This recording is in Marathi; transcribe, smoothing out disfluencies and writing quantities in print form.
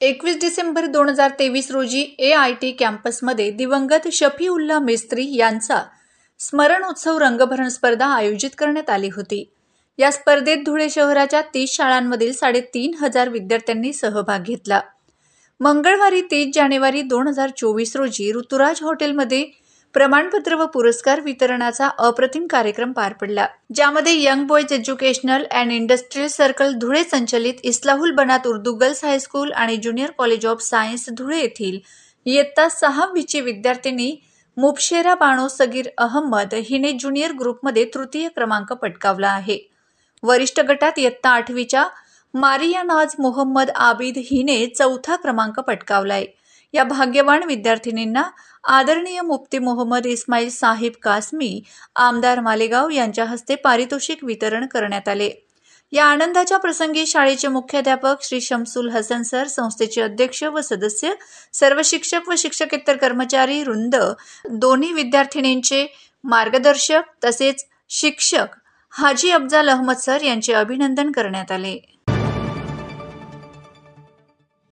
21 डिसेंबर 2023 रोजी AIT कॅम्पसमध्ये दिवंगत शफीउल्ला मिस्त्री यांचा स्मरणोत्सव रंगभरण स्पर्धा आयोजित करण्यात आली होती। या स्पर्धेत धुळे शहराच्या 30 शाळांमधील 3,500 विद्यार्थ्यांनी सहभाग घेतला। मंगळवारी 30 जानेवारी 2024 रोजी ऋतुराज हॉटेलमध्ये प्रमाणपत्र व पुरस्कार वितरणाचा अप्रतिम कार्यक्रम पार पडला, ज्यामध्ये young boys educational and industrial circle Dhule संचलित इस्लाहुल बनात उर्दू गर्ल्स हायस्कूल आणि junior college of science Dhule येथील इयत्ता 6वीची विद्यार्थिनी मुबशेरा बानो सगीर अहमद हिने ज्युनियर ग्रुपमध्ये तृतीय क्रमांक पटकावला आहे। वरिष्ठ गटात इयत्ता 8वीच्या मारिया नाज मोहम्मद आबिद हिने चौथा क्रमांक पटकावलाय। या भाग्यवान विद्यार्थिनींना आदरणीय मुफ्ती मोहम्मद इस्माईल साहिब कासमी आमदार मालेगाव यांच्या हस्ते पारितोषिक वितरण करण्यात आले। या आनंदाच्या प्रसंगी शाळेचे मुख्याध्यापक श्री शमसुल हसन सर, संस्थेचे अध्यक्ष व सदस्य, सर्व शिक्षक व शिक्षकेतर कर्मचारी वृंद, दोन्ही विद्यार्थिनींचे मार्गदर्शक तसेच शिक्षक हाजी अफजाल अहमद सर यांचे अभिनंदन करण्यात आले।